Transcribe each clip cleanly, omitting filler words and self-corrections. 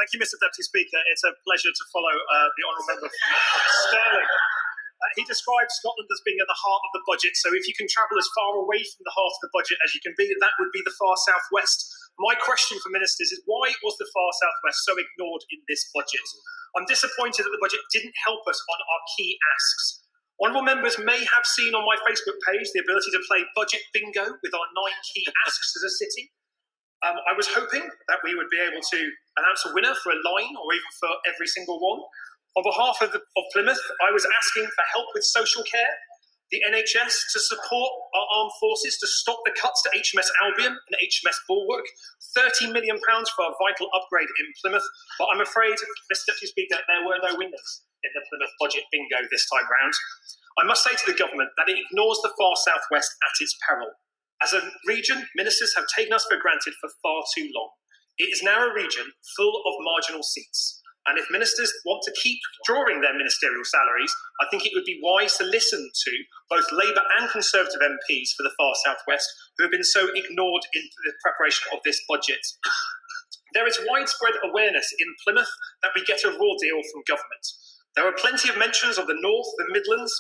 Thank you, Mr. Deputy Speaker. It's a pleasure to follow the honourable member from Stirling. He described Scotland as being at the heart of the budget, so if you can travel as far away from the heart of the budget as you can be, that would be the far southwest. My question for ministers is, why was the far southwest so ignored in this budget? I'm disappointed that the budget didn't help us on our key asks. Honourable members may have seen on my Facebook page the ability to play budget bingo with our 9 key asks as a city. I was hoping that we would be able to announce a winner for a line or even for every single one. On behalf of Plymouth, I was asking for help with social care, the NHS to support our armed forces to stop the cuts to HMS Albion and HMS Bulwark, £30 million for a vital upgrade in Plymouth. But I'm afraid, Mr. Deputy Speaker, there were no winners in the Plymouth budget bingo this time round. I must say to the government that it ignores the far southwest at its peril. As a region, ministers have taken us for granted for far too long. It is now a region full of marginal seats. And if ministers want to keep drawing their ministerial salaries, I think it would be wise to listen to both Labour and Conservative MPs for the far southwest who have been so ignored in the preparation of this budget. There is widespread awareness in Plymouth that we get a raw deal from government. There are plenty of mentions of the North, the Midlands,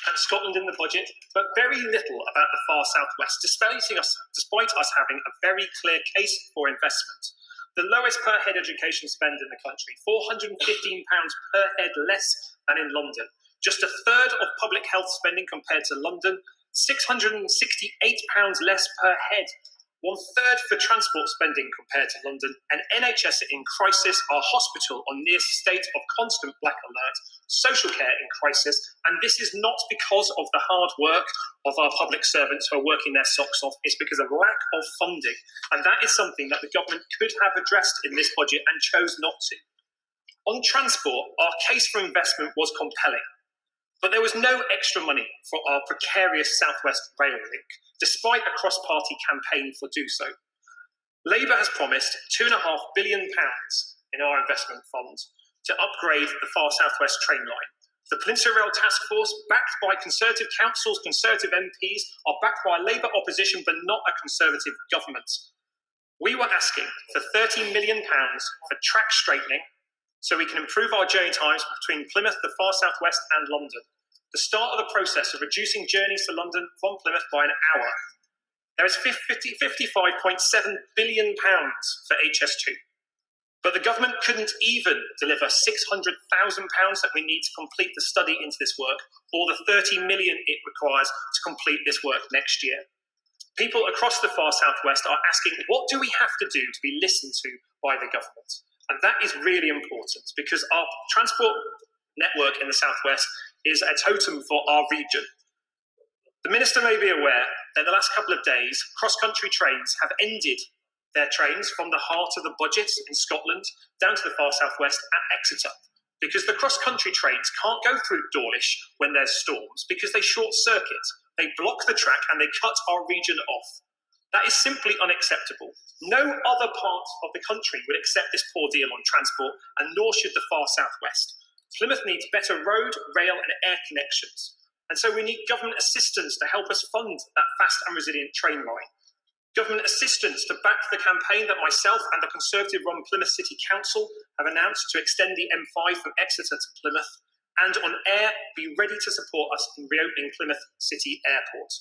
and Scotland in the budget, but very little about the far southwest, despite us having a very clear case for investment. The lowest per head education spend in the country, £415 per head less than in London. Just a third of public health spending compared to London, £668 less per head. 1/3 for transport spending compared to London, an NHS in crisis, our hospital on near state of constant black alert, social care in crisis, and this is not because of the hard work of our public servants who are working their socks off, it's because of lack of funding, and that is something that the government could have addressed in this budget and chose not to. On transport, our case for investment was compelling, but there was no extra money for our precarious South West rail link, despite a cross-party campaign for do so. Labour has promised £2.5 billion in our investment fund to upgrade the far South West train line. The Peninsula Rail Task Force, backed by Conservative councils, Conservative MPs, are backed by a Labour opposition but not a Conservative government. We were asking for £30 million for track straightening so we can improve our journey times between Plymouth, the far South West and London. The start of the process of reducing journeys to London from Plymouth by an hour. There is £55.7 billion for HS2. But the government couldn't even deliver £600,000 that we need to complete the study into this work, or the £30 million it requires to complete this work next year. People across the far southwest are asking, what do we have to do to be listened to by the government? And that is really important because our transport network in the southwest is a totem for our region. The Minister may be aware that in the last couple of days, cross-country trains have ended their trains from the heart of the budget in Scotland down to the far southwest at Exeter, because the cross-country trains can't go through Dawlish when there's storms because they short-circuit, they block the track and they cut our region off. That is simply unacceptable. No other part of the country would accept this poor deal on transport, and nor should the far southwest. Plymouth needs better road, rail and air connections, and so we need government assistance to help us fund that fast and resilient train line. Government assistance to back the campaign that myself and the Conservative-run Plymouth City Council have announced to extend the M5 from Exeter to Plymouth, and on air, be ready to support us in reopening Plymouth City Airport.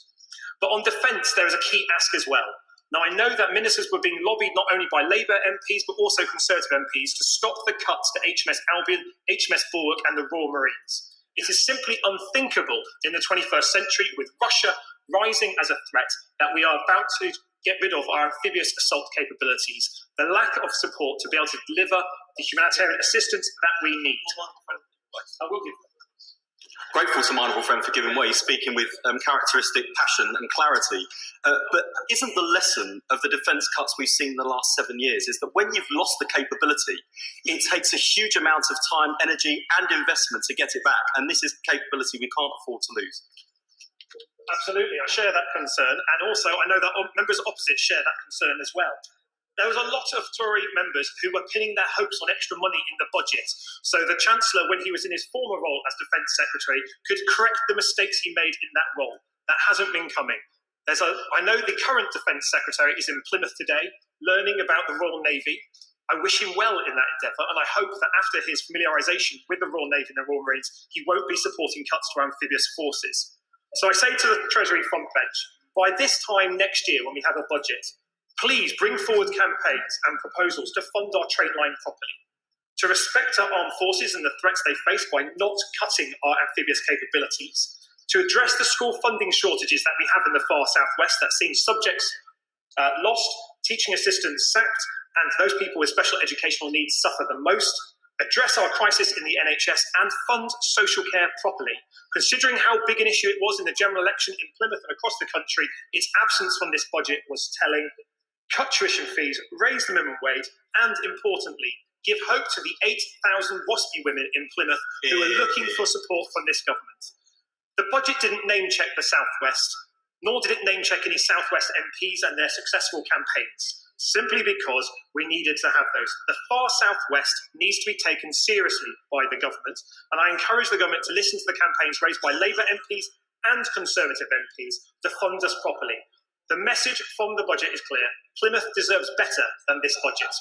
But on defence, there is a key ask as well. Now, I know that ministers were being lobbied not only by Labour MPs, but also Conservative MPs to stop the cuts to HMS Albion, HMS Bulwark and the Royal Marines. It is simply unthinkable in the 21st century, with Russia rising as a threat, that we are about to get rid of our amphibious assault capabilities, the lack of support to be able to deliver the humanitarian assistance that we need. I will give them. Grateful to my honourable friend for giving way, speaking with characteristic passion and clarity. But isn't the lesson of the defence cuts we've seen in the last 7 years is that when you've lost the capability, it takes a huge amount of time, energy and investment to get it back, and this is capability we can't afford to lose. Absolutely, I share that concern, and also I know that members opposite share that concern as well. There was a lot of Tory members who were pinning their hopes on extra money in the budget, so the Chancellor, when he was in his former role as Defence Secretary, could correct the mistakes he made in that role. That hasn't been coming. I know the current Defence Secretary is in Plymouth today, learning about the Royal Navy. I wish him well in that endeavour, and I hope that after his familiarisation with the Royal Navy and the Royal Marines, he won't be supporting cuts to amphibious forces. So I say to the Treasury front bench, by this time next year when we have a budget, please bring forward campaigns and proposals to fund our trade line properly, to respect our armed forces and the threats they face by not cutting our amphibious capabilities, to address the school funding shortages that we have in the far southwest that seeing subjects lost, teaching assistants sacked, and those people with special educational needs suffer the most, address our crisis in the NHS and fund social care properly. Considering how big an issue it was in the general election in Plymouth and across the country, its absence from this budget was telling. Cut tuition fees, raise the minimum wage, and importantly, give hope to the 8,000 WASPy women in Plymouth who are looking for support from this government. The budget didn't name-check the Southwest, nor did it name-check any Southwest MPs and their successful campaigns, simply because we needed to have those. The far Southwest needs to be taken seriously by the government, and I encourage the government to listen to the campaigns raised by Labour MPs and Conservative MPs to fund us properly. The message from the budget is clear. Plymouth deserves better than this budget.